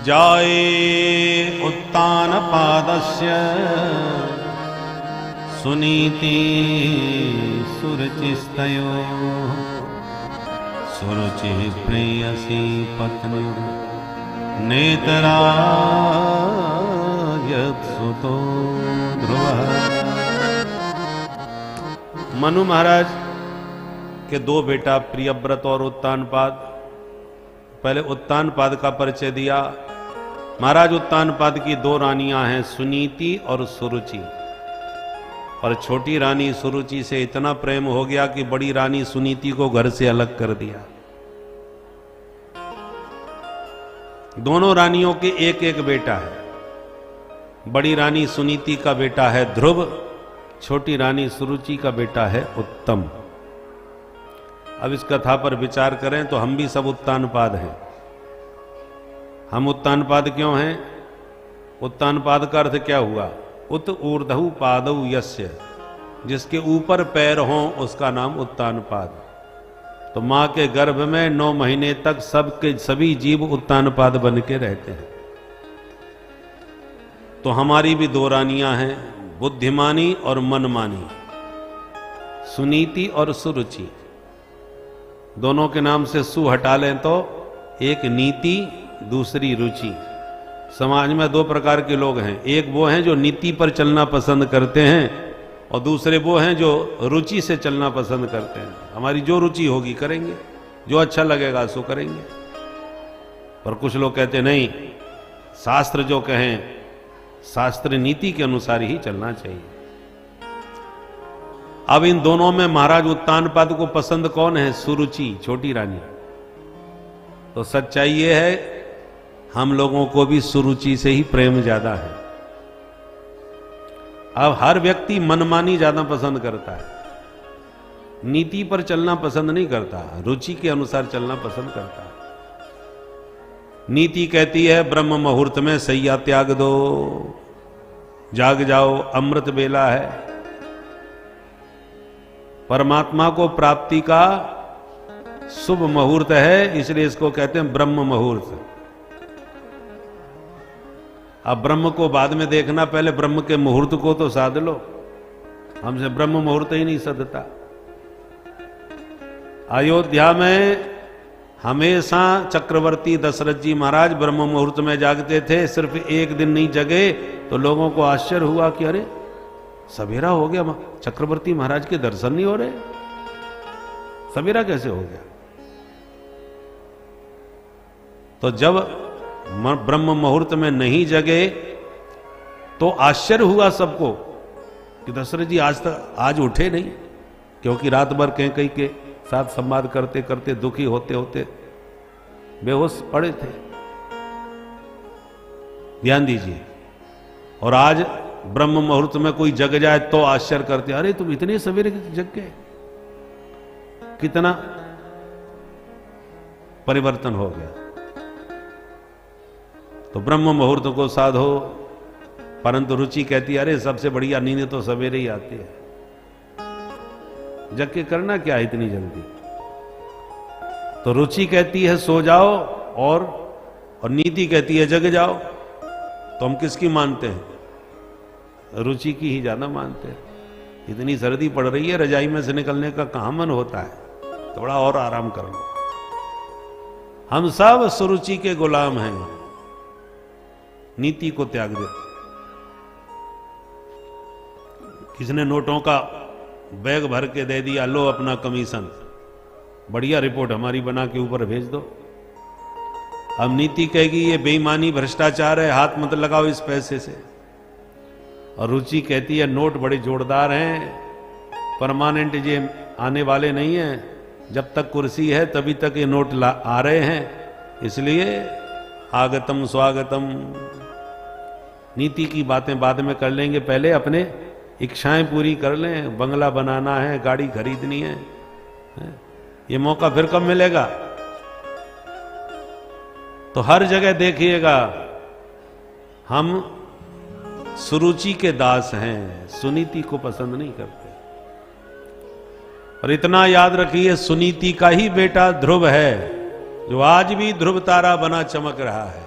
जाये उत्तानपादस्य सुनीति सुरुचिस्तयोः सुरुचि प्रेयसी पत्नी नेतरायत्सुतो ध्रुवः। मनु महाराज के दो बेटा प्रियव्रत और उत्तानपाद। पहले उत्तानपाद का परिचय दिया। महाराज उत्तानपाद की दो रानियां हैं, सुनीति और सुरुचि। और छोटी रानी सुरुचि से इतना प्रेम हो गया कि बड़ी रानी सुनीति को घर से अलग कर दिया। दोनों रानियों के एक एक बेटा है। बड़ी रानी सुनीति का बेटा है ध्रुव, छोटी रानी सुरुचि का बेटा है उत्तम। अब इस कथा पर विचार करें तो हम भी सब उत्तानपाद हैं। हम उत्तानपाद क्यों हैं? उत्तानपाद का अर्थ क्या हुआ? उत ऊर्ध्व पादौ यस्य, जिसके ऊपर पैर हो उसका नाम उत्तानपाद। तो मां के गर्भ में 9 महीने तक सभी जीव उत्तानपाद बन के रहते हैं। तो हमारी भी दो रानियां हैं, बुद्धिमानी और मनमानी, सुनीति और सुरुचि। दोनों के नाम से सु हटा लें तो एक नीति, दूसरी रुचि। समाज में दो प्रकार के लोग हैं, एक वो हैं जो नीति पर चलना पसंद करते हैं और दूसरे वो हैं जो रुचि से चलना पसंद करते हैं। हमारी जो रुचि होगी करेंगे, जो अच्छा लगेगा सो करेंगे। पर कुछ लोग कहते नहीं, शास्त्र जो कहें, शास्त्र नीति के अनुसार ही चलना चाहिए। अब इन दोनों में महाराज उत्तानपाद को पसंद कौन है? सुरुचि, छोटी रानी। तो सच्चाई ये है, हम लोगों को भी सुरुचि से ही प्रेम ज्यादा है। अब हर व्यक्ति मनमानी ज्यादा पसंद करता है, नीति पर चलना पसंद नहीं करता, रुचि के अनुसार चलना पसंद करता है। नीति कहती है ब्रह्म मुहूर्त में सैया त्याग दो, जाग जाओ, अमृत बेला है। परमात्मा को प्राप्ति का शुभ मुहूर्त है, इसलिए इसको कहते हैं ब्रह्म मुहूर्त। अब ब्रह्म को बाद में देखना, पहले ब्रह्म के मुहूर्त को तो साध लो। हमसे ब्रह्म मुहूर्त ही नहीं सदता। अयोध्या में हमेशा चक्रवर्ती दशरथ जी महाराज ब्रह्म मुहूर्त में जागते थे। सिर्फ एक दिन नहीं जगे तो लोगों को आश्चर्य हुआ कि अरे सवेरा हो गया, चक्रवर्ती महाराज के दर्शन नहीं हो रहे, सवेरा कैसे हो गया? तो जब ब्रह्म मुहूर्त में नहीं जगे तो आश्चर्य हुआ सबको कि दशरथ जी आज उठे नहीं, क्योंकि रात भर कैकेयी के साथ संवाद करते करते दुखी होते होते बेहोश पड़े थे। ध्यान दीजिए। और आज ब्रह्म मुहूर्त में कोई जग जाए तो आश्चर्य करते, अरे तुम इतने सवेरे जग गए, कितना परिवर्तन हो गया। तो ब्रह्म मुहूर्त को साधो, परंतु रुचि कहती है अरे सबसे बढ़िया नींद तो सवेरे ही आती है, जग के करना क्या है इतनी जल्दी। तो रुचि कहती है सो जाओ और नीति कहती है जग जाओ। तो हम किसकी मानते हैं? रुचि की ही ज्यादा मानते हैं। इतनी सर्दी पड़ रही है, रजाई में से निकलने का कहां मन होता है, थोड़ा और आराम कर लो। हम सब सुरुचि के गुलाम हैं, नीति को त्याग दे। किसने नोटों का बैग भर के दे दिया, लो अपना कमीशन, बढ़िया रिपोर्ट हमारी बना के ऊपर भेज दो। अब नीति कहेगी ये बेईमानी भ्रष्टाचार है, हाथ मत लगाओ इस पैसे से। और रुचि कहती है नोट बड़े जोरदार हैं, परमानेंट ये आने वाले नहीं हैं, जब तक कुर्सी है तभी तक ये नोट आ रहे हैं, इसलिए आगतम स्वागतम। नीति की बातें बाद में कर लेंगे, पहले अपने इच्छाएं पूरी कर लें। बंगला बनाना है, गाड़ी खरीदनी है, ये मौका फिर कब मिलेगा? तो हर जगह देखिएगा हम सुरुचि के दास हैं, सुनीति को पसंद नहीं करते। और इतना याद रखिए, सुनीति का ही बेटा ध्रुव है, जो आज भी ध्रुव तारा बना चमक रहा है।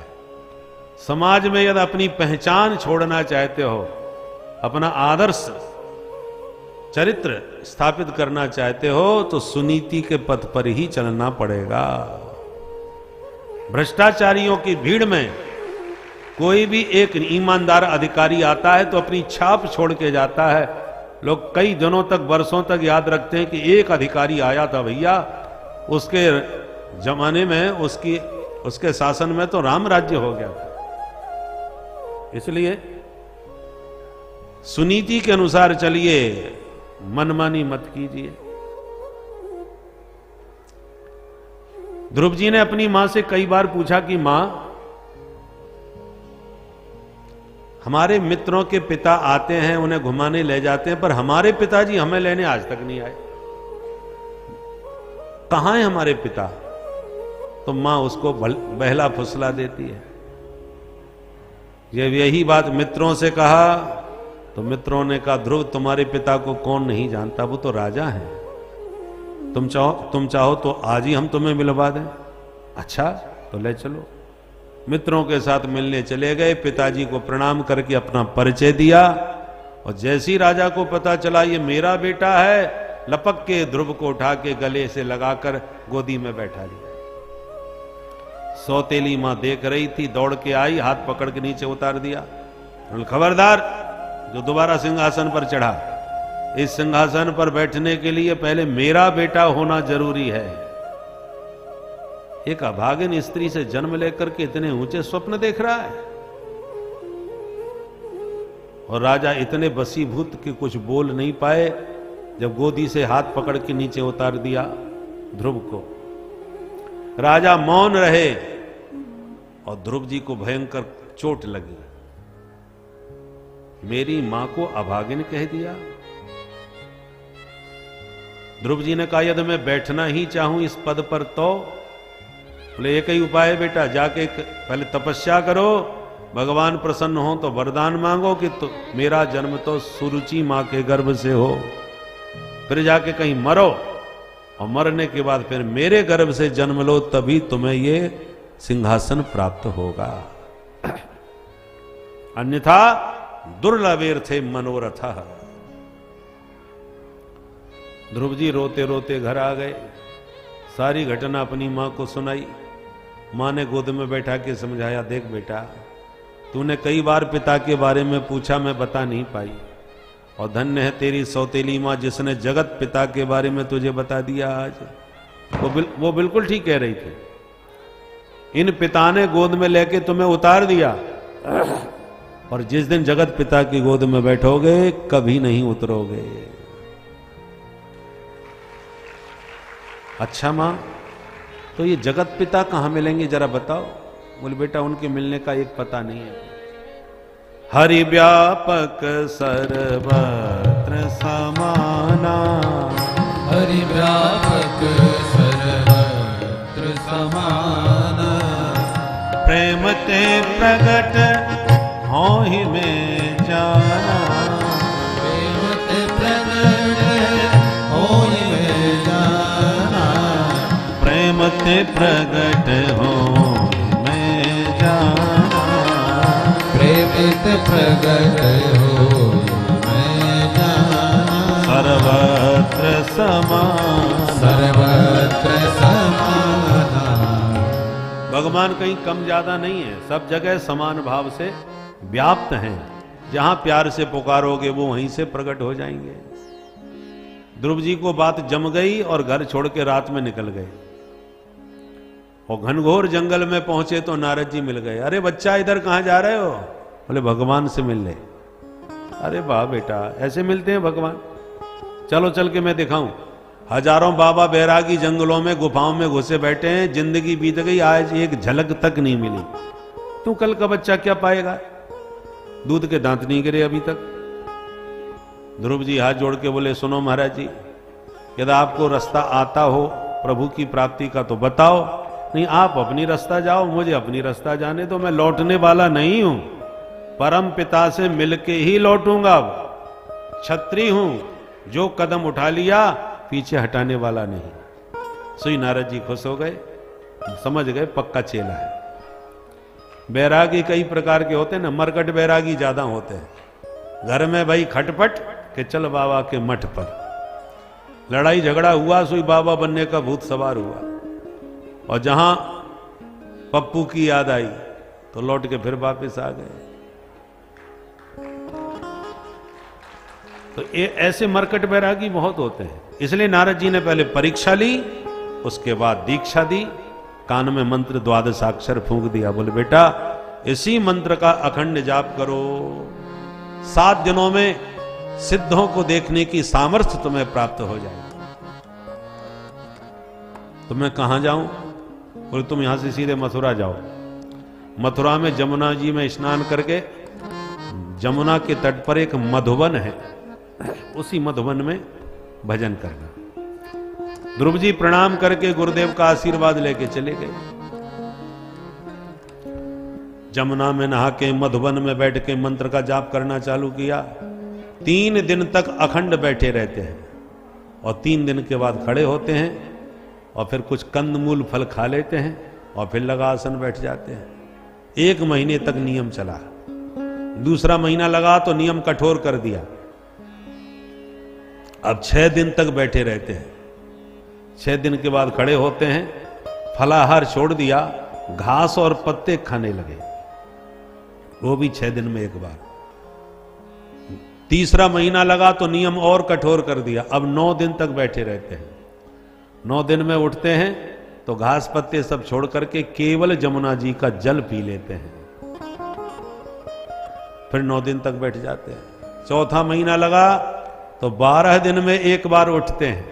समाज में यदि अपनी पहचान छोड़ना चाहते हो, अपना आदर्श चरित्र स्थापित करना चाहते हो, तो सुनीति के पथ पर ही चलना पड़ेगा। भ्रष्टाचारियों की भीड़ में कोई भी एक ईमानदार अधिकारी आता है तो अपनी छाप छोड़ के जाता है। लोग कई दिनों तक, वर्षों तक याद रखते हैं कि एक अधिकारी आया था भैया, उसके जमाने में, उसके शासन में तो राम राज्य हो गया था। इसलिए सुनीति के अनुसार चलिए, मनमानी मत कीजिए। ध्रुव जी ने अपनी मां से कई बार पूछा कि मां, हमारे मित्रों के पिता आते हैं, उन्हें घुमाने ले जाते हैं, पर हमारे पिताजी हमें लेने आज तक नहीं आए, कहां है हमारे पिता? तो मां उसको बहला फुसला देती है। जब यही बात मित्रों से कहा तो मित्रों ने कहा, ध्रुव तुम्हारे पिता को कौन नहीं जानता, वो तो राजा हैं, तुम चाहो तो आज ही हम तुम्हें मिलवा दें। अच्छा तो ले चलो। मित्रों के साथ मिलने चले गए, पिताजी को प्रणाम करके अपना परिचय दिया, और जैसी राजा को पता चला ये मेरा बेटा है, लपक के ध्रुव को उठा के गले से लगाकर गोदी में बैठा लिया। सौतेली मां देख रही थी, दौड़ के आई, हाथ पकड़ के नीचे उतार दिया। खबरदार, जो दोबारा सिंहासन पर चढ़ा, इस सिंहासन पर बैठने के लिए पहले मेरा बेटा होना जरूरी है। एक अभागिन स्त्री से जन्म लेकर के इतने ऊंचे स्वप्न देख रहा है, और राजा इतने बसीभूत कि कुछ बोल नहीं पाए। जब गोदी से हाथ पकड़ के नीचे उतार दिया ध्रुव को, राजा मौन रहे, और ध्रुव जी को भयंकर चोट लगी। मेरी मां को अभागिन कह दिया। ध्रुव जी ने कहा, यदि मैं बैठना ही चाहूं इस पद पर तो? बोले एक ही उपाय है बेटा, जाके पहले तपस्या करो, भगवान प्रसन्न हो तो वरदान मांगो कि तो मेरा जन्म तो सुरुचि मां के गर्भ से हो, फिर जाके कहीं मरो, और मरने के बाद फिर मेरे गर्भ से जन्म लो, तभी तुम्हें ये सिंहासन प्राप्त होगा, अन्यथा दुर्लभेर थे मनोरथ। ध्रुव जी रोते रोते घर आ गए, सारी घटना अपनी मां को सुनाई। मां ने गोद में बैठा के समझाया, देख बेटा, तूने कई बार पिता के बारे में पूछा, मैं बता नहीं पाई, और धन्य है तेरी सौतेली मां जिसने जगत पिता के बारे में तुझे बता दिया आज। वो बिल्कुल ठीक कह रही थी। इन पिता ने गोद में लेके तुम्हें उतार दिया, और जिस दिन जगत पिता की गोद में बैठोगे कभी नहीं उतरोगे। अच्छा मां, तो ये जगत पिता कहां मिलेंगे जरा बताओ? बोले बेटा, उनके मिलने का एक पता नहीं है। हरि व्यापक सर्वत्र समाना, हरि व्यापक सर्वत्र समाना, प्रेम ते प्रगट हो ही में जाना, प्रेम ते प्रगट हो ही में जाना, प्रेम ते प्रगट हो में जाना, प्रेम ते प्रगट हो में जाना, सर्वत्र समान, सर्वत्र समाना। भगवान कहीं कम ज्यादा नहीं है, सब जगह समान भाव से व्याप्त हैं। जहां प्यार से पुकारोगे वो वहीं से प्रकट हो जाएंगे। ध्रुव जी को बात जम गई और घर छोड़ के रात में निकल गए, और घनघोर जंगल में पहुंचे तो नारद जी मिल गए। अरे बच्चा, इधर कहां जा रहे हो? बोले भगवान से मिल ले। अरे वाह बेटा, ऐसे मिलते हैं भगवान? चलो चल के मैं दिखाऊं। हजारों बाबा बैरागी जंगलों में गुफाओं में घुसे बैठे हैं, जिंदगी बीत गई, आज एक झलक तक नहीं मिली। तू कल का बच्चा क्या पाएगा? दूध के दांत नहीं गिरे अभी तक। ध्रुव जी हाथ जोड़ के बोले, सुनो महाराज जी, यदि आपको रास्ता आता हो प्रभु की प्राप्ति का तो बताओ, नहीं आप अपनी रास्ता जाओ, मुझे अपनी रास्ता जाने दो। मैं लौटने वाला नहीं हूं, परम पिता से मिलके ही लौटूंगा। छत्री हूं, जो कदम उठा लिया पीछे हटाने वाला नहीं। सुई नारद जी खुश हो गए, समझ गए पक्का चेला है। बैरागी कई प्रकार के होते हैं ना, मरकट बैरागी ज्यादा होते हैं। घर में भाई खटपट के चल बाबा के मठ पर, लड़ाई झगड़ा हुआ सोई बाबा बनने का भूत सवार हुआ, और जहां पप्पू की याद आई तो लौट के फिर वापस आ गए। तो ये ऐसे मरकट बैरागी बहुत होते हैं। इसलिए नारद जी ने पहले परीक्षा ली, उसके बाद दीक्षा दी, कान में मंत्र 12 अक्षर फूंक दिया, बोले बेटा इसी मंत्र का अखंड जाप करो, 7 दिनों में सिद्धों को देखने की सामर्थ्य तुम्हें प्राप्त हो जाएगी। तो मैं कहां जाऊं? बोले तुम यहां से सीधे मथुरा जाओ। मथुरा में जमुना जी में स्नान करके, जमुना के तट पर एक मधुवन है, उसी मधुवन में भजन करना। ध्रुव जी प्रणाम करके गुरुदेव का आशीर्वाद लेके चले गए। जमुना में नहा के मधुवन में बैठ के मंत्र का जाप करना चालू किया। 3 दिन तक अखंड बैठे रहते हैं, और 3 दिन के बाद खड़े होते हैं, और फिर कुछ कंदमूल फल खा लेते हैं, और फिर लगा आसन बैठ जाते हैं। 1 महीने तक नियम चला। दूसरा महीना लगा तो नियम कठोर कर दिया, अब 6 दिन तक बैठे रहते हैं। 6 दिन के बाद खड़े होते हैं, फलाहार छोड़ दिया, घास और पत्ते खाने लगे, वो भी 6 दिन में एक बार। तीसरा महीना लगा तो नियम और कठोर कर दिया, अब 9 दिन तक बैठे रहते हैं। 9 दिन में उठते हैं तो घास पत्ते सब छोड़ करके केवल जमुना जी का जल पी लेते हैं, फिर 9 दिन तक बैठ जाते हैं। चौथा महीना लगा तो 12 दिन में एक बार उठते हैं,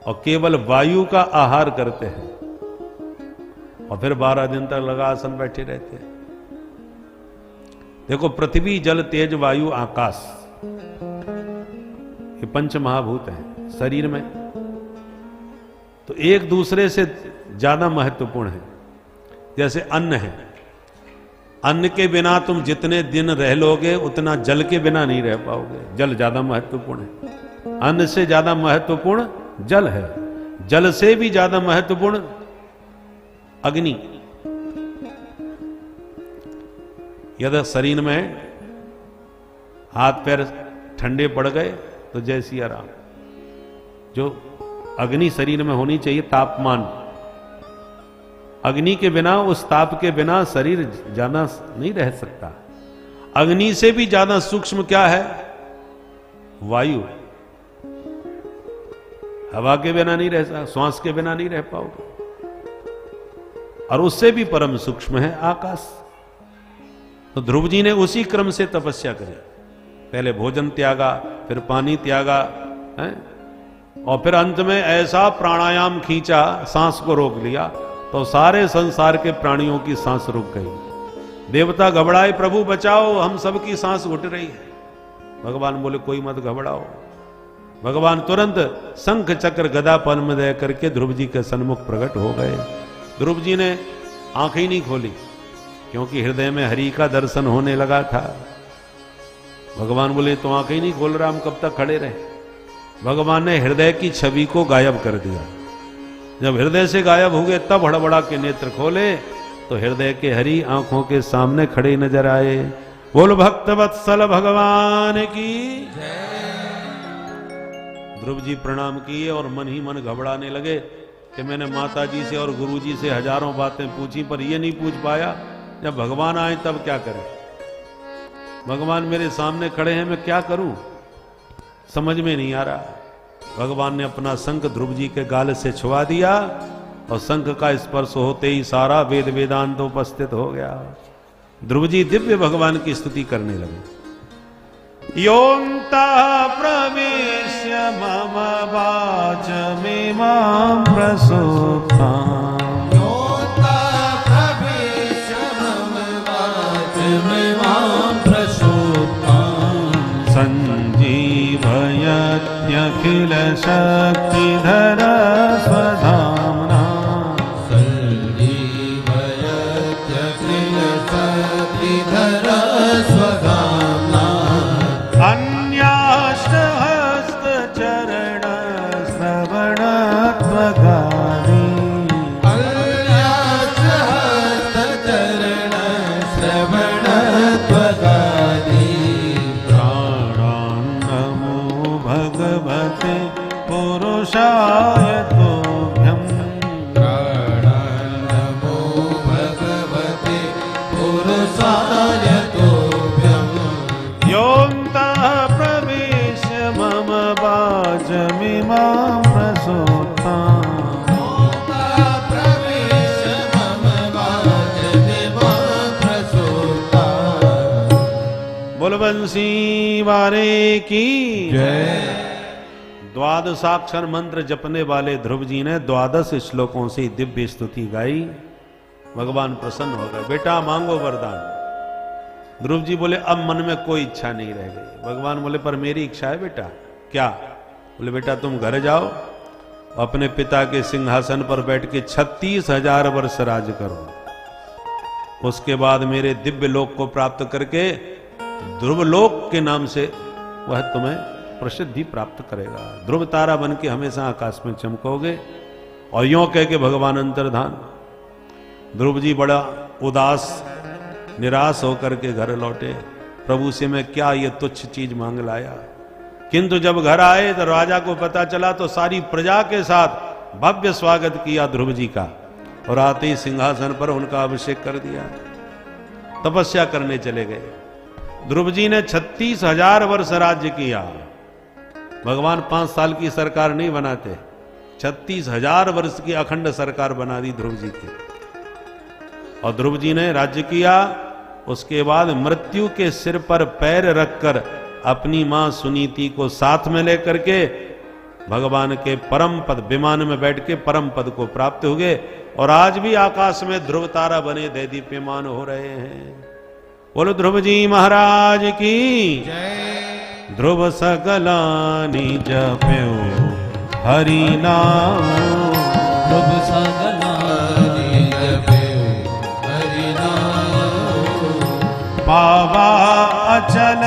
और केवल वायु का आहार करते हैं, और फिर 12 दिन तक लगा आसन बैठे रहते हैं। देखो, पृथ्वी जल तेज वायु आकाश, ये 5 महाभूत हैं शरीर में, तो एक दूसरे से ज्यादा महत्वपूर्ण है। जैसे अन्न है, अन्न के बिना तुम जितने दिन रह लोगे उतना जल के बिना नहीं रह पाओगे। जल ज्यादा महत्वपूर्ण है, अन्न से ज्यादा महत्वपूर्ण जल है, जल से भी ज्यादा महत्वपूर्ण अग्नि। यदि शरीर में हाथ पैर ठंडे पड़ गए तो जय सिया राम, जो अग्नि शरीर में होनी चाहिए, तापमान, अग्नि के बिना, उस ताप के बिना शरीर ज्यादा नहीं रह सकता। अग्नि से भी ज्यादा सूक्ष्म क्या है? वायु। हवा के बिना नहीं रह सकता, श्वास के बिना नहीं रह पाओगे, और उससे भी परम सूक्ष्म है आकाश। तो ध्रुव जी ने उसी क्रम से तपस्या करी, पहले भोजन त्यागा, फिर पानी त्यागा है, और फिर अंत में ऐसा प्राणायाम खींचा, सांस को रोक लिया, तो सारे संसार के प्राणियों की सांस रुक गई। देवता घबराए, प्रभु बचाओ, हम सबकी सांस घुट रही है। भगवान बोले कोई मत घबराओ। भगवान तुरंत शंख चक्र गदा पद्म करके ध्रुव जी के सन्मुख प्रकट हो गए। ध्रुव जी ने आंखें ही नहीं खोली, क्योंकि हृदय में हरि का दर्शन होने लगा था। भगवान बोले तो आंखें ही नहीं खोल रहा, हम कब तक खड़े रहे? भगवान ने हृदय की छवि को गायब कर दिया। जब हृदय से गायब हो गए तब हड़बड़ा के नेत्र खोले तो हृदय के हरि आंखों के सामने खड़े नजर आए। बोल भक्त वत्सल भगवान की ध्रुव जी प्रणाम किए और मन ही मन घबराने लगे कि मैंने माता जी से और गुरु जी से हजारों बातें पूछी, पर ये नहीं पूछ पाया जब भगवान आए तब क्या करें। भगवान मेरे सामने खड़े हैं, मैं क्या करूं, समझ में नहीं आ रहा। भगवान ने अपना शंख ध्रुव जी के गाल से छुआ दिया और शंख का स्पर्श होते ही सारा वेद वेदांत उपस्थित हो गया। ध्रुव जी दिव्य भगवान की स्तुति करने लगे। योऽन्तः प्रविश्य मम वाचमिमां प्रसुप्ताम्, योऽन्तः प्रविश्य मम वाचमिमां प्रसुप्ताम्, संजीवयत्यखिल शक्तिधर स्वधाम्ना, संजीवयत्यखिल शक्तिधर स्वधाम्ना, अन्याष्टहस्तचरण श्रवणत्वगामी, अन्याष्टहस्तचरण सायतोभ्यम् योऽन्तः प्रविश्य मम वाचमिमां प्रसूताम् प्रवेश मम वाचमिमां प्रसूताम्। बोल बंसी वारे की जय। द्वादशाक्षर मंत्र जपने वाले ध्रुव जी ने 12 श्लोकों से दिव्य स्तुति गाई। भगवान प्रसन्न हो गए। बेटा मांगो वरदान। ध्रुव जी बोले अब मन में कोई इच्छा नहीं रह गई। भगवान बोले पर मेरी इच्छा है बेटा। क्या? बोले बेटा तुम घर जाओ, अपने पिता के सिंहासन पर बैठ के 36,000 वर्ष राज करो। उसके बाद मेरे दिव्य लोक को प्राप्त करके ध्रुवलोक के नाम से वह तुम्हें प्रसिद्धि प्राप्त करेगा। ध्रुव तारा बन के हमेशा आकाश में चमकोगे। और यों कह के भगवान अंतर्धान। ध्रुव जी बड़ा उदास निराश होकर के घर लौटे। प्रभु से मैं क्या ये तुच्छ चीज मांग लाया। किंतु जब घर आए तो राजा को पता चला तो सारी प्रजा के साथ भव्य स्वागत किया ध्रुव जी का। और आते ही सिंहासन पर उनका अभिषेक कर दिया। तपस्या करने चले गए। ध्रुव जी ने 36,000 वर्ष राज्य किया। भगवान 5 साल की सरकार नहीं बनाते, 36,000 वर्ष की अखंड सरकार बना दी ध्रुव जी की। और ध्रुव जी ने राज्य किया। उसके बाद मृत्यु के सिर पर पैर रखकर अपनी मां सुनीति को साथ में लेकर के भगवान के परम पद विमान में बैठ के परम पद को प्राप्त हुए। और आज भी आकाश में ध्रुव तारा बने दैदीप्यमान हो रहे हैं। बोलो ध्रुव जी महाराज की जय। ध्रुव सकलानि जप्यो हरि नाम। ध्रुव सकलानि जप्यो हरि नाम। पावा अचल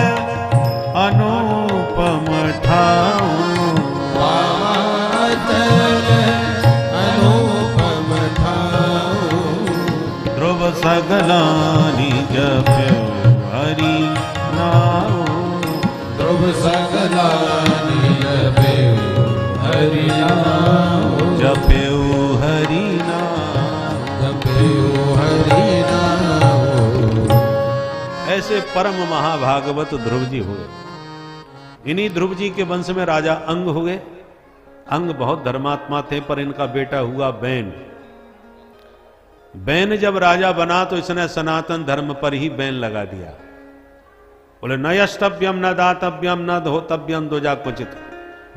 अनुपम ठाऊं। पावा अचल अनुपम ठाऊं। ध्रुव सकलानि जप्यो हरि नाम। ध्रुव सकलानि जप्यो हरि नाम। जप्यो हरि नाम। जप्यो हरि नाम। ऐसे परम महाभागवत ध्रुव जी हुए। इन्हीं ध्रुव जी के वंश में राजा अंग हुए। अंग बहुत धर्मात्मा थे पर इनका बेटा हुआ बैन। बैन जब राजा बना तो इसने सनातन धर्म पर ही बैन लगा दिया। बोले न यष्टव्यम न दातव्यम न धोतव्यम दोजा कुचित।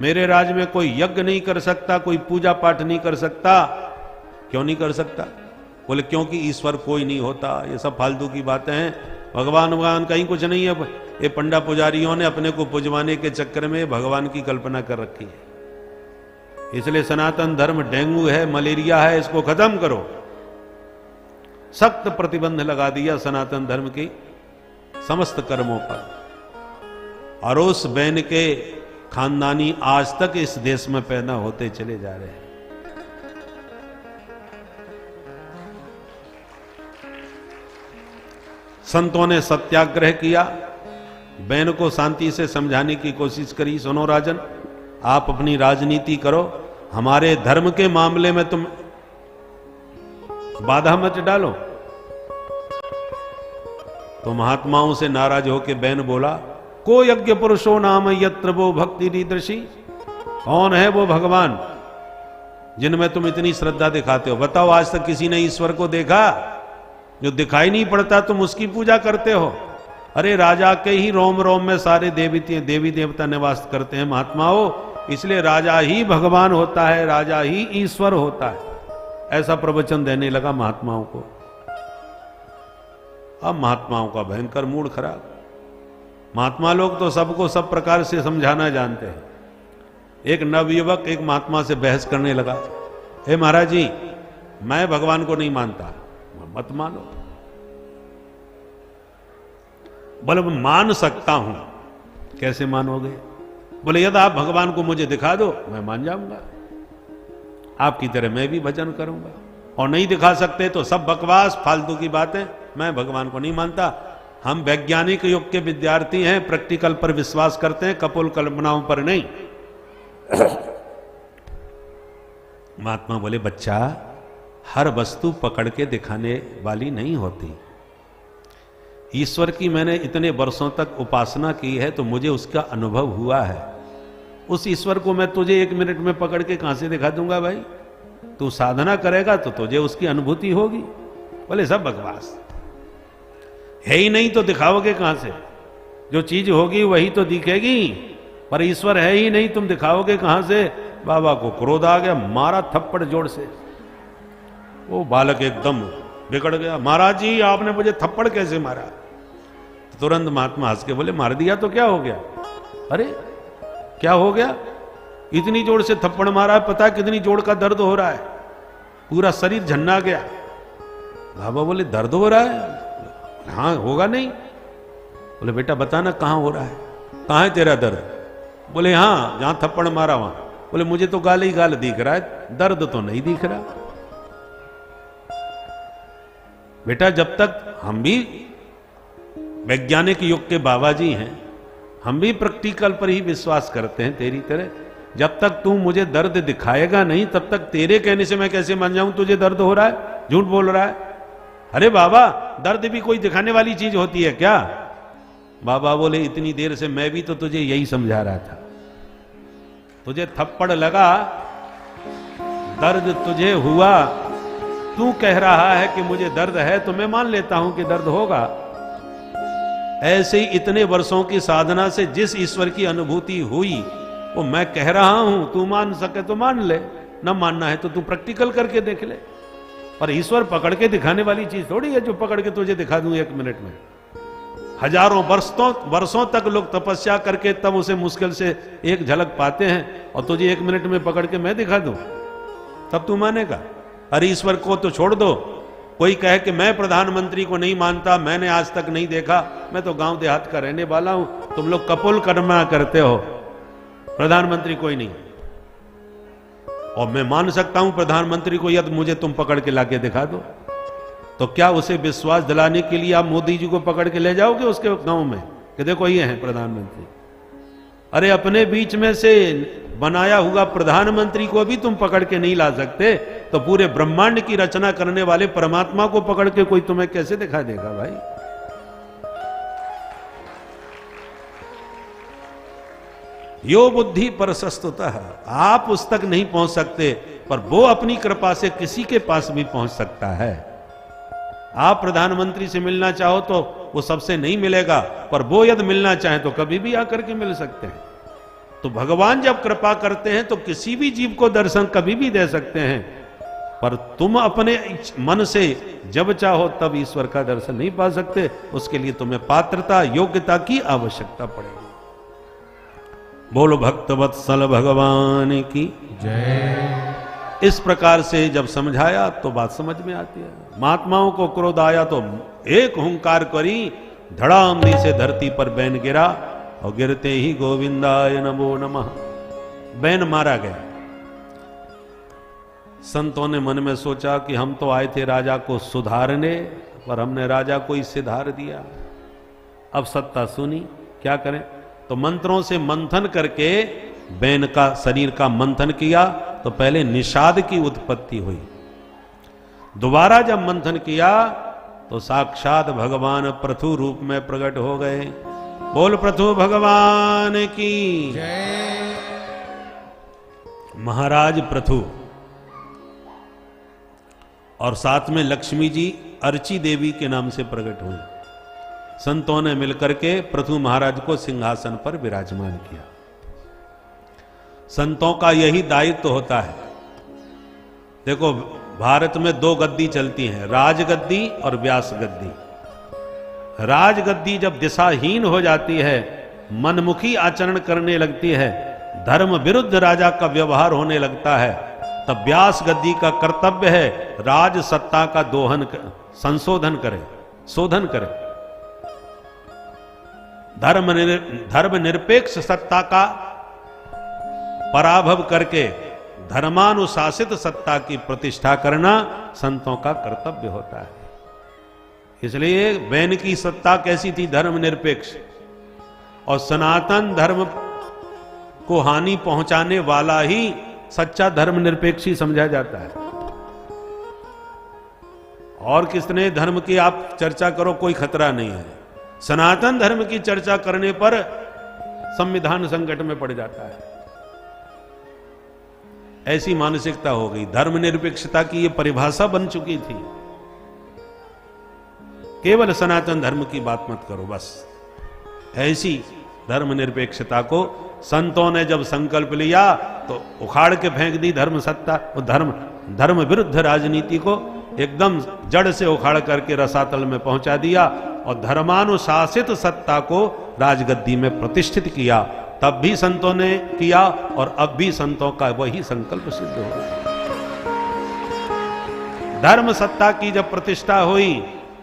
मेरे राज्य में कोई यज्ञ नहीं कर सकता, कोई पूजा पाठ नहीं कर सकता। क्यों नहीं कर सकता? बोले क्योंकि ईश्वर कोई नहीं होता। ये सब फालतू की बातें हैं। भगवान कहीं कुछ नहीं है। ये पंडा पुजारियों ने अपने को पुजवाने के चक्कर में भगवान की कल्पना कर रखी है। इसलिए सनातन धर्म डेंगू है, मलेरिया है, इसको खत्म करो। सख्त प्रतिबंध लगा दिया सनातन धर्म की समस्त कर्मों पर। और उस बैन के खानदानी आज तक इस देश में पैदा होते चले जा रहे हैं। संतों ने सत्याग्रह किया, बैन को शांति से समझाने की कोशिश करी। सुनो राजन, आप अपनी राजनीति करो, हमारे धर्म के मामले में तुम बाधा मत डालो। तो महात्माओं से नाराज होकर बैन बोला, को यज्ञ पुरुषो नाम यत्र वो भक्ति रीदृशी। कौन है वो भगवान जिनमें तुम इतनी श्रद्धा दिखाते हो? बताओ, आज तक किसी ने ईश्वर को देखा? जो दिखाई नहीं पड़ता तुम उसकी पूजा करते हो। अरे राजा के ही रोम रोम में सारे देवी देवता निवास करते हैं महात्माओं। इसलिए राजा ही भगवान होता है, राजा ही ईश्वर होता है। ऐसा प्रवचन देने लगा महात्माओं को। अब महात्माओं का भयंकर मूड खराब। महात्मा लोग तो सबको सब प्रकार से समझाना जानते हैं। एक नवयुवक एक महात्मा से बहस करने लगा, हे महाराज जी, मैं भगवान को नहीं मानता। मत मानो। बोले मान सकता हूं। कैसे मानोगे? बोले यदि आप भगवान को मुझे दिखा दो मैं मान जाऊंगा, आपकी तरह मैं भी भजन करूंगा। और नहीं दिखा सकते तो सब बकवास फालतू की बातें, मैं भगवान को नहीं मानता। हम वैज्ञानिक युग के विद्यार्थी हैं, प्रैक्टिकल पर विश्वास करते हैं, कपोल कल्पनाओं पर नहीं। महात्मा बोले, बच्चा, हर वस्तु पकड़ के दिखाने वाली नहीं होती। ईश्वर की मैंने इतने वर्षों तक उपासना की है तो मुझे उसका अनुभव हुआ है। उस ईश्वर को मैं तुझे 1 मिनट में पकड़ के कहां से दिखा दूंगा भाई? तू साधना करेगा तो तुझे उसकी अनुभूति होगी। बोले सब बकवास है ही नहीं तो दिखाओगे कहां से? जो चीज होगी वही तो दिखेगी, पर ईश्वर है ही नहीं, तुम दिखाओगे कहां से? बाबा को क्रोध आ गया, मारा थप्पड़ जोर से। वो बालक एकदम बिगड़ गया, महाराज जी आपने मुझे थप्पड़ कैसे मारा? तुरंत महात्मा हंस के बोले मार दिया तो क्या हो गया? अरे क्या हो गया? इतनी जोर से थप्पड़ मारा है, पता है कितनी जोर का दर्द हो रहा है, पूरा शरीर झन्ना गया। बाबा बोले दर्द हो रहा है? हाँ होगा नहीं। बोले बेटा बताना कहां हो रहा है, कहां है तेरा दर्द? बोले हाँ जहां थप्पड़ मारा वहां। बोले मुझे तो गाल ही गाल दिख रहा है, दर्द तो नहीं दिख रहा। बेटा जब तक हम भी वैज्ञानिक युग के बाबा जी हैं, हम भी प्रैक्टिकल पर ही विश्वास करते हैं तेरी तरह, जब तक तू मुझे दर्द दिखाएगा नहीं तब तक तेरे कहने से मैं कैसे मान जाऊं तुझे दर्द हो रहा है? झूठ बोल रहा है। अरे बाबा दर्द भी कोई दिखाने वाली चीज होती है क्या? बाबा बोले इतनी देर से मैं भी तो तुझे यही समझा रहा था। तुझे थप्पड़ लगा, दर्द तुझे हुआ, तू कह रहा है कि मुझे दर्द है तो मैं मान लेता हूं कि दर्द होगा। ऐसे ही इतने वर्षों की साधना से जिस ईश्वर की अनुभूति हुई वो मैं कह रहा हूं, तू मान सके तो मान ले, न मानना है तो तू प्रैक्टिकल करके देख ले। पर ईश्वर पकड़ के दिखाने वाली चीज थोड़ी है जो पकड़ के तुझे दिखा दूं 1 मिनट में। हजारों वर्षों तक लोग तपस्या करके तब उसे मुश्किल से एक झलक पाते हैं, और तुझे 1 मिनट में पकड़ के मैं दिखा दूं तब तू मानेगा? अरे ईश्वर को तो छोड़ दो, कोई कहे कि मैं प्रधानमंत्री को नहीं मानता, मैंने आज तक नहीं देखा, मैं तो गांव देहात का रहने वाला हूं, तुम लोग कपोल कर्मा करते हो, प्रधानमंत्री कोई नहीं। और मैं मान सकता हूं प्रधानमंत्री को, यदि मुझे तुम पकड़ के लाके दिखा दो तो क्या उसे विश्वास दिलाने के लिए आप मोदी जी को पकड़ के ले जाओगे उसके गांव में कि देखो ये हैं प्रधानमंत्री? अरे अपने बीच में से बनाया हुआ प्रधानमंत्री को भी तुम पकड़ के नहीं ला सकते, तो पूरे ब्रह्मांड की रचना करने वाले परमात्मा को पकड़ के कोई तुम्हें कैसे दिखा देगा भाई? यो बुद्धि परसस्तुतः, आप उस तक नहीं पहुंच सकते, पर वो अपनी कृपा से किसी के पास भी पहुंच सकता है। आप प्रधानमंत्री से मिलना चाहो तो वो सबसे नहीं मिलेगा, पर वो यदि मिलना चाहे तो कभी भी आकर के मिल सकते हैं। तो भगवान जब कृपा करते हैं तो किसी भी जीव को दर्शन कभी भी दे सकते हैं, पर तुम अपने मन से जब चाहो तब ईश्वर का दर्शन नहीं पा सकते। उसके लिए तुम्हें पात्रता योग्यता की आवश्यकता पड़ेगी। बोलो भक्त वत्सल भगवान की जय। इस प्रकार से जब समझाया तो बात समझ में आती है। महात्माओं को क्रोध आया तो एक हुंकार करी, धड़ाम दी से धरती पर बैन गिरा, और गिरते ही गोविंदाय नमो नमः, बैन मारा गया। संतों ने मन में सोचा कि हम तो आए थे राजा को सुधारने, पर हमने राजा को ही सिधार दिया। अब सत्ता सुनी, क्या करें? तो मंत्रों से मंथन करके बैन का शरीर का मंथन किया, तो पहले निषाद की उत्पत्ति हुई। दोबारा जब मंथन किया तो साक्षात भगवान पृथु रूप में प्रकट हो गए। बोल पृथु भगवान की जय। महाराज पृथु और साथ में लक्ष्मी जी अर्ची देवी के नाम से प्रकट हुई। संतों ने मिलकर के पृथु महाराज को सिंहासन पर विराजमान किया। संतों का यही दायित्व होता है। देखो भारत में 2 गद्दी चलती हैं, राजगद्दी और व्यास गद्दी। राजगद्दी जब दिशाहीन हो जाती है, मनमुखी आचरण करने लगती है, धर्म विरुद्ध राजा का व्यवहार होने लगता है, तब व्यास गद्दी का कर्तव्य है राज सत्ता का दोहन संशोधन करे, शोधन करे। धर्म निरपेक्ष सत्ता का पराभव करके धर्मानुशासित सत्ता की प्रतिष्ठा करना संतों का कर्तव्य होता है। इसलिए बैन की सत्ता कैसी थी? धर्मनिरपेक्ष, और सनातन धर्म को हानि पहुंचाने वाला ही सच्चा धर्मनिरपेक्ष ही समझा जाता है। और किसने धर्म की आप चर्चा करो, कोई खतरा नहीं है। सनातन धर्म की चर्चा करने पर संविधान संकट में पड़ जाता है। ऐसी मानसिकता हो गई। धर्मनिरपेक्षता की यह परिभाषा बन चुकी थी। केवल सनातन धर्म की बात मत करो बस। ऐसी धर्मनिरपेक्षता को संतों ने जब संकल्प लिया तो उखाड़ के फेंक दी धर्म सत्ता। वो धर्म विरुद्ध राजनीति को एकदम जड़ से उखाड़ करके रसातल में पहुंचा दिया और धर्मानुशासित सत्ता को राजगद्दी में प्रतिष्ठित किया। तब भी संतों ने किया और अब भी संतों का वही संकल्प सिद्ध हो गया। धर्म सत्ता की जब प्रतिष्ठा हुई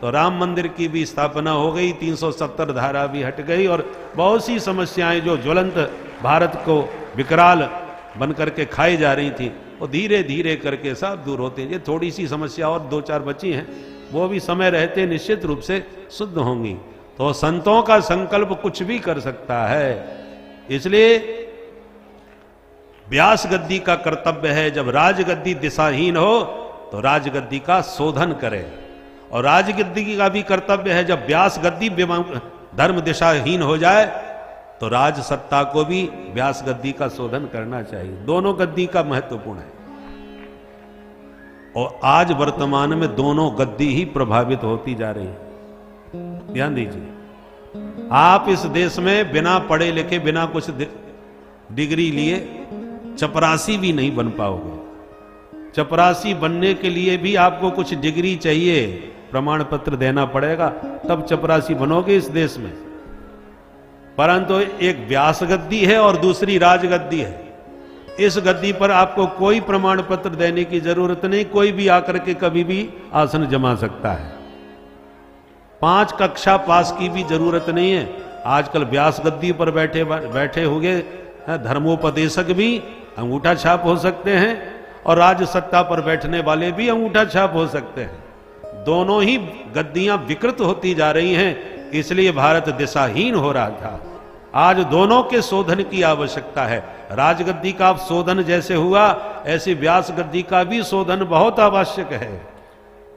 तो राम मंदिर की भी स्थापना हो गई, 370 धारा भी हट गई और बहुत सी समस्याएं जो ज्वलंत भारत को विकराल बन करके खाई जा रही थी वो धीरे धीरे करके सब दूर होते हैं। ये थोड़ी सी समस्या और 2-4 बची हैं, वो भी समय रहते निश्चित रूप से शुद्ध होंगी। तो संतों का संकल्प कुछ भी कर सकता है। इसलिए व्यास गद्दी का कर्तव्य है जब राजगद्दी दिशाहीन हो तो राजगद्दी का शोधन करे, और राजगद्दी का भी कर्तव्य है जब व्यास गद्दी धर्म दिशाहीन हो जाए तो राज सत्ता को भी व्यास गद्दी का शोधन करना चाहिए। दोनों गद्दी का महत्वपूर्ण है और आज वर्तमान में दोनों गद्दी ही प्रभावित होती जा रही है। ध्यान दीजिए, आप इस देश में बिना पढ़े लिखे बिना कुछ डिग्री लिए चपरासी भी नहीं बन पाओगे। चपरासी बनने के लिए भी आपको कुछ डिग्री चाहिए, प्रमाण पत्र देना पड़ेगा, तब चपरासी बनोगे इस देश में। परंतु एक व्यास गद्दी है और दूसरी राजगद्दी है। इस गद्दी पर आपको कोई प्रमाण पत्र देने की जरूरत नहीं, कोई भी आकर के कभी भी आसन जमा सकता है। 5 कक्षा पास की भी जरूरत नहीं है। आजकल व्यास गद्दी पर बैठे हुए धर्मोपदेशक भी अंगूठा छाप हो सकते हैं और राज सत्ता पर बैठने वाले भी अंगूठा छाप हो सकते हैं। दोनों ही गद्दियां विकृत होती जा रही हैं, इसलिए भारत दिशाहीन हो रहा था। आज दोनों के शोधन की आवश्यकता है। राजगद्दी का शोधन जैसे हुआ ऐसे व्यास गद्दी का भी शोधन बहुत आवश्यक है।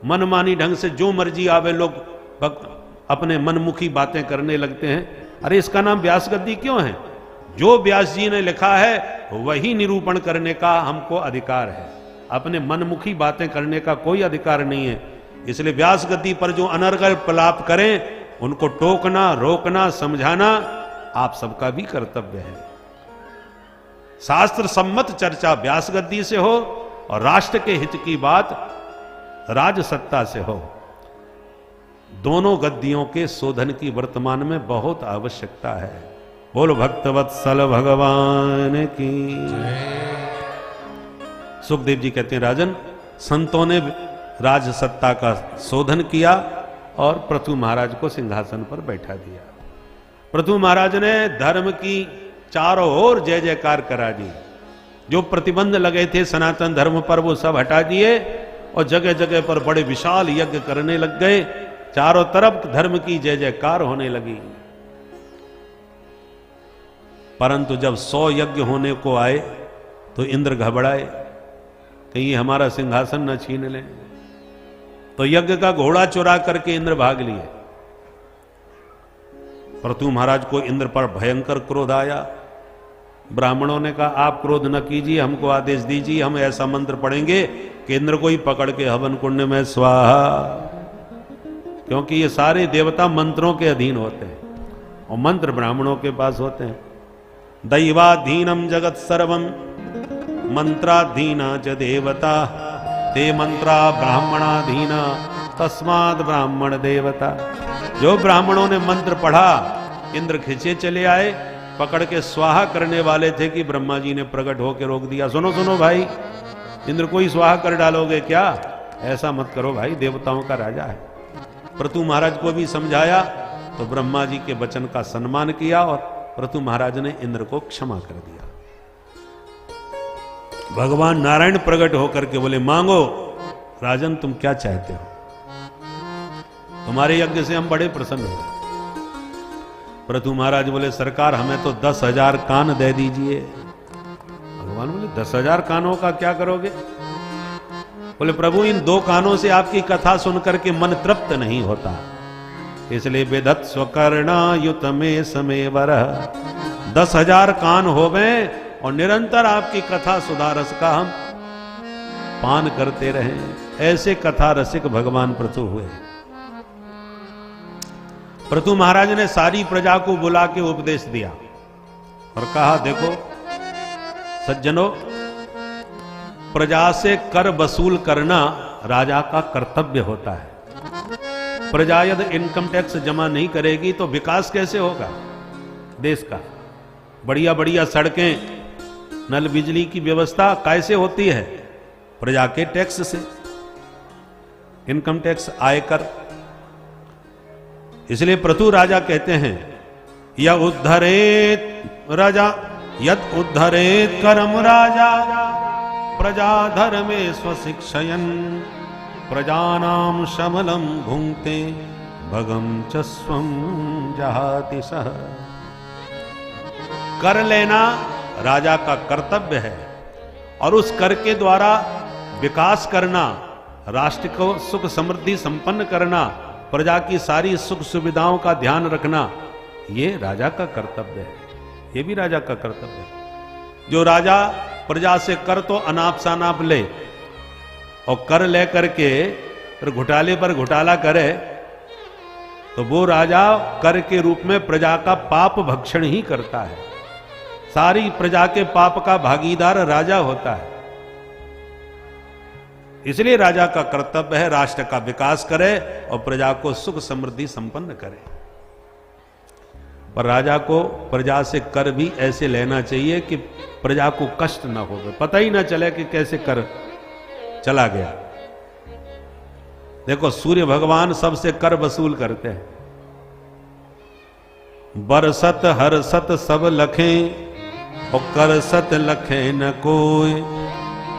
मनमानी ढंग से जो मर्जी आवे लोग अपने मनमुखी बातें करने लगते हैं। अरे इसका नाम व्यास गद्दी क्यों है? जो व्यास जी ने लिखा है वही निरूपण करने का हमको अधिकार है, अपने मनमुखी बातें करने का कोई अधिकार नहीं है। इसलिए व्यास गद्दी पर जो अनर्गल प्रलाप करें उनको टोकना, रोकना, समझाना आप सबका भी कर्तव्य है। शास्त्र सम्मत चर्चा व्यास गद्दी से हो और राष्ट्र के हित की बात राज सत्ता से हो। दोनों गद्दियों के शोधन की वर्तमान में बहुत आवश्यकता है। बोलो भक्तवत्सल भगवान की। सुखदेव जी कहते हैं, राजन संतों ने राज सत्ता का शोधन किया और पृथु महाराज को सिंहासन पर बैठा दिया। पृथु महाराज ने धर्म की चारों ओर जय जयकार करा दी। जो प्रतिबंध लगे थे सनातन धर्म पर वो सब हटा दिए और जगह जगह पर बड़े विशाल यज्ञ करने लग गए। चारों तरफ धर्म की जय जयकार होने लगी। परंतु जब 100 यज्ञ होने को आए तो इंद्र घबराए, कहीं हमारा सिंहासन न छीन लें। तो यज्ञ का घोड़ा चुरा करके इंद्र भाग लिए। पृथु महाराज को इंद्र पर भयंकर क्रोध आया। ब्राह्मणों ने कहा, आप क्रोध न कीजिए, हमको आदेश दीजिए, हम ऐसा मंत्र पढ़ेंगे कि इंद्र को ही पकड़ के हवन कुंड में स्वाहा। क्योंकि ये सारे देवता मंत्रों के अधीन होते हैं और मंत्र ब्राह्मणों के पास होते हैं। दैवाधीनम जगत सर्वम मंत्राधीना च देवता ते मंत्रा ब्राह्मणाधीना तस्माद ब्राह्मण देवता। जो ब्राह्मणों ने मंत्र पढ़ा इंद्र खिंचे चले आए, पकड़ के स्वाहा करने वाले थे कि ब्रह्मा जी ने प्रकट होकर रोक दिया। सुनो सुनो भाई, इंद्र को ही स्वाहा कर डालोगे क्या? ऐसा मत करो भाई, देवताओं का राजा है। पृथु महाराज को भी समझाया तो ब्रह्मा जी के वचन का सम्मान किया और पृथु महाराज ने इंद्र को क्षमा कर दिया। भगवान नारायण प्रकट होकर के बोले, मांगो राजन, तुम क्या चाहते हो? तुम्हारे यज्ञ से हम बड़े प्रसन्न हो। पृथु महाराज बोले, सरकार हमें तो 10,000 कान दे दीजिए। भगवान बोले, 10,000 कानों का क्या करोगे? बोले, प्रभु इन 2 कानों से आपकी कथा सुनकर के मन तृप्त नहीं होता, इसलिए विधत स्वकर्णायुत में समय वरह 10,000 कान हो गए और निरंतर आपकी कथा सुधारस का हम पान करते रहे। ऐसे कथा रसिक भगवान पृथु हुए। पृथु महाराज ने सारी प्रजा को बुला के उपदेश दिया और कहा, देखो सज्जनों, प्रजा से कर वसूल करना राजा का कर्तव्य होता है। प्रजा यदि इनकम टैक्स जमा नहीं करेगी तो विकास कैसे होगा देश का? बढ़िया बढ़िया सड़कें, नल बिजली की व्यवस्था कैसे होती है? प्रजा के टैक्स से, इनकम टैक्स, आयकर। इसलिए पृथु राजा कहते हैं, यह उद्धरेत राजा यद उद्धरेत करम राजा प्रजा धर्मे स्वशिक्षयन् प्रजानाम शमलम भुंक्ते भगम च स्वम जहाति सह। कर लेना राजा का कर्तव्य है और उस कर के द्वारा विकास करना, राष्ट्र को सुख समृद्धि संपन्न करना, प्रजा की सारी सुख सुविधाओं का ध्यान रखना, ये राजा का कर्तव्य है। ये भी राजा का कर्तव्य है। जो राजा प्रजा से कर तो अनाप शनाप ले और कर ले करके फिर घोटाले पर घोटाला करे, तो वो राजा कर के रूप में प्रजा का पाप भक्षण ही करता है। सारी प्रजा के पाप का भागीदार राजा होता है। इसलिए राजा का कर्तव्य है राष्ट्र का विकास करे और प्रजा को सुख समृद्धि संपन्न करे। पर राजा को प्रजा से कर भी ऐसे लेना चाहिए कि प्रजा को कष्ट ना हो, पता ही ना चले कि कैसे कर चला गया। देखो सूर्य भगवान सबसे कर वसूल करते हैं। बरसत हरसत सब लखें और कर सत लखे न कोय,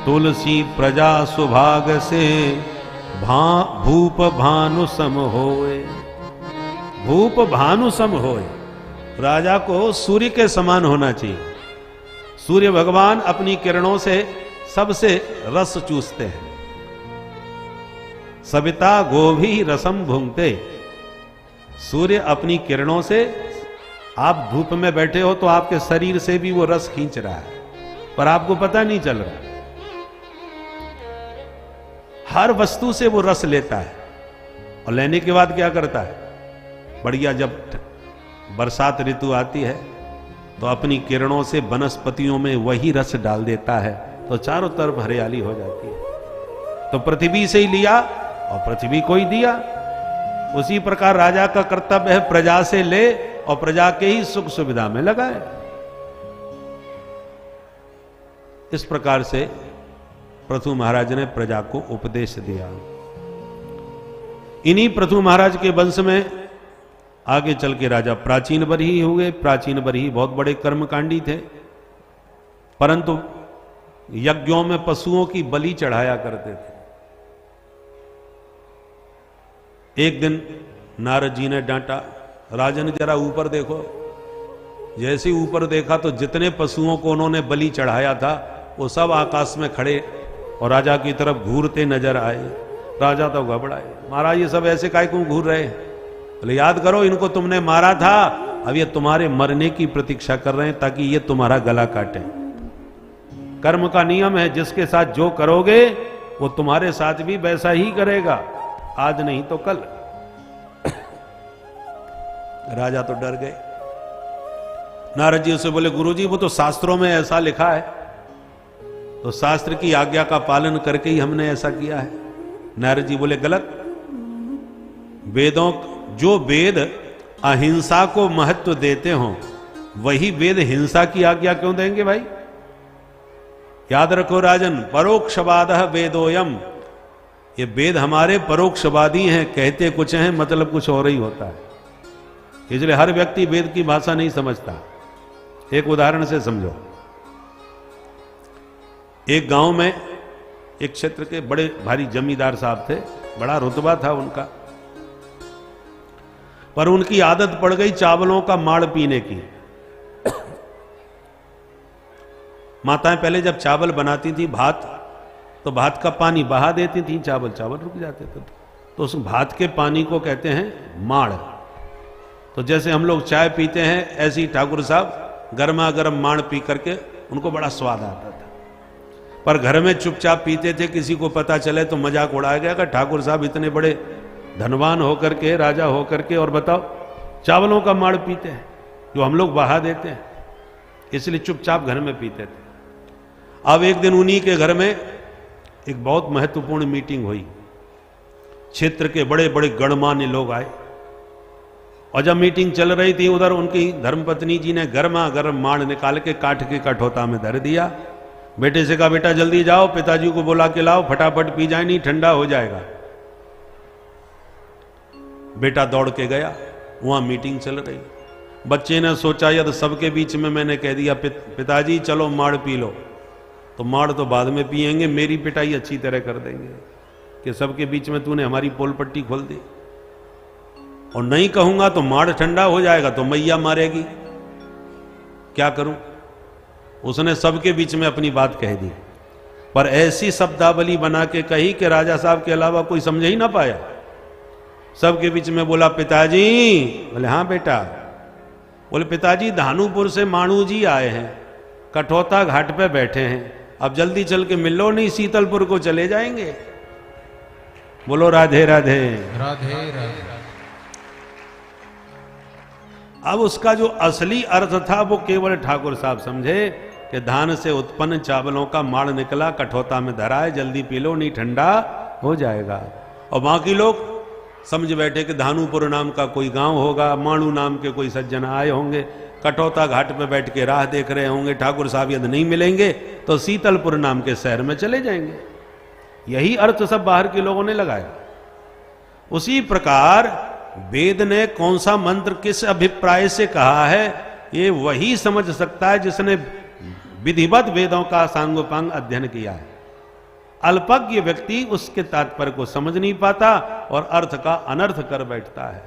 तुलसी प्रजा सुभाग से भूप भानु सम होए। भूप भानु सम होए, राजा को सूर्य के समान होना चाहिए। सूर्य भगवान अपनी किरणों से सबसे रस चूसते हैं। सविता गोभी रसम भुंगते। सूर्य अपनी किरणों से, आप धूप में बैठे हो तो आपके शरीर से भी वो रस खींच रहा है, पर आपको पता नहीं चल रहा। हर वस्तु से वो रस लेता है और लेने के बाद क्या करता है? बढ़िया, जब बरसात ऋतु आती है तो अपनी किरणों से वनस्पतियों में वही रस डाल देता है, तो चारों तरफ हरियाली हो जाती है। तो पृथ्वी से ही लिया और पृथ्वी को ही दिया। उसी प्रकार राजा का कर्तव्य है प्रजा से ले और प्रजा के ही सुख सुविधा में लगाए। इस प्रकार से पृथु महाराज ने प्रजा को उपदेश दिया। इन्हीं पृथु महाराज के वंश में आगे चल के राजा प्राचीन बरही हुए। प्राचीन बरही बहुत बड़े कर्मकांडी थे, परंतु यज्ञों में पशुओं की बलि चढ़ाया करते थे। एक दिन नारद जी ने डांटा, राजन जरा ऊपर देखो। जैसे ऊपर देखा तो जितने पशुओं को उन्होंने बलि चढ़ाया था वो सब आकाश में खड़े और राजा की तरफ घूरते नजर आए। राजा तो घबराए, महाराज ये सब ऐसे काय क्यों घूर रहे हैं? बोले याद करो, इनको तुमने मारा था, अब ये तुम्हारे मरने की प्रतीक्षा कर रहे हैं ताकि ये तुम्हारा गला काटे। कर्म का नियम है, जिसके साथ जो करोगे वो तुम्हारे साथ भी वैसा ही करेगा, आज नहीं तो कल। राजा तो डर गए। नारद जी उसे बोले, गुरुजी वो तो शास्त्रों में ऐसा लिखा है, तो शास्त्र की आज्ञा का पालन करके ही हमने ऐसा किया है। नारद जी बोले, गलत। वेदों, जो वेद अहिंसा को महत्व देते हो वही वेद हिंसा की आज्ञा क्यों देंगे भाई? याद रखो राजन, परोक्षवादः वेदोयम, ये वेद हमारे परोक्षवादी हैं, कहते कुछ हैं मतलब कुछ और ही होता है। इसलिए हर व्यक्ति वेद की भाषा नहीं समझता। एक उदाहरण से समझो। एक गांव में एक क्षेत्र के बड़े भारी जमींदार साहब थे, बड़ा रुतबा था उनका, पर उनकी आदत पड़ गई चावलों का माड़ पीने की। माताएं पहले जब चावल बनाती थी भात, तो भात का पानी बहा देती थी, चावल रुक जाते थे। तो उस भात के पानी को कहते हैं माड़। तो जैसे हम लोग चाय पीते हैं, ऐसे ही ठाकुर साहब गर्मा गर्म माण पी करके उनको बड़ा स्वाद आता था। पर घर में चुपचाप पीते थे, किसी को पता चले तो मजाक उड़ाया गया कि ठाकुर साहब इतने बड़े धनवान होकर के, राजा होकर के, और बताओ चावलों का माड़ पीते हैं जो हम लोग बहा देते हैं, इसलिए चुपचाप घर में पीते थे। अब एक दिन उन्हीं के घर में एक बहुत महत्वपूर्ण मीटिंग हुई। क्षेत्र के बड़े बड़े गणमान्य लोग आए, और जब मीटिंग चल रही थी उधर उनकी धर्मपत्नी जी ने गर्मा गर्म माड़ निकाल के काठ के कठोता में धर दिया। बेटे से कहा, बेटा जल्दी जाओ, पिताजी को बुला के लाओ, फटाफट पी जाए, नहीं ठंडा हो जाएगा। बेटा दौड़ के गया, वहां मीटिंग चल रही। बच्चे ने सोचा यदि सबके बीच में मैंने कह दिया पिताजी चलो माड़ पी लो, तो माड़ तो बाद में पिएंगे, मेरी पिटाई अच्छी तरह कर देंगे कि सबके बीच में तूने हमारी पोल पट्टी खोल दी। और नहीं कहूंगा तो माड़ ठंडा हो जाएगा तो मैया मारेगी, क्या करूं। उसने सबके बीच में अपनी बात कह दी, पर ऐसी शब्दावली बना के कही कि राजा साहब के अलावा कोई समझ ही ना पाया। सबके बीच में बोला पिताजी। बोले हाँ बेटा। बोले पिताजी धानुपुर से माणू जी आए हैं, कठौता घाट पे बैठे हैं, अब जल्दी चल के मिल लो, नहीं शीतलपुर को चले जाएंगे। बोलो राधे राधे। राधे राधे। अब उसका जो असली अर्थ था वो केवल ठाकुर साहब समझे कि धान से उत्पन्न चावलों का माड़ निकला, कठौता में धरा है, जल्दी पी लो नहीं ठंडा हो जाएगा। और बाकी लोग समझ बैठे कि धानुपुर नाम का कोई गांव होगा, माणू नाम के कोई सज्जन आए होंगे, कठौता घाट पे बैठ के राह देख रहे होंगे, ठाकुर साहब यदि नहीं मिलेंगे तो शीतलपुर नाम के शहर में चले जाएंगे। यही अर्थ सब बाहर के लोगों ने लगाया। उसी प्रकार वेद ने कौन सा मंत्र किस अभिप्राय से कहा है, ये वही समझ सकता है जिसने विधिवत वेदों का सांगोपांग अध्ययन किया है। अल्पज्ञ व्यक्ति उसके तात्पर्य को समझ नहीं पाता और अर्थ का अनर्थ कर बैठता है।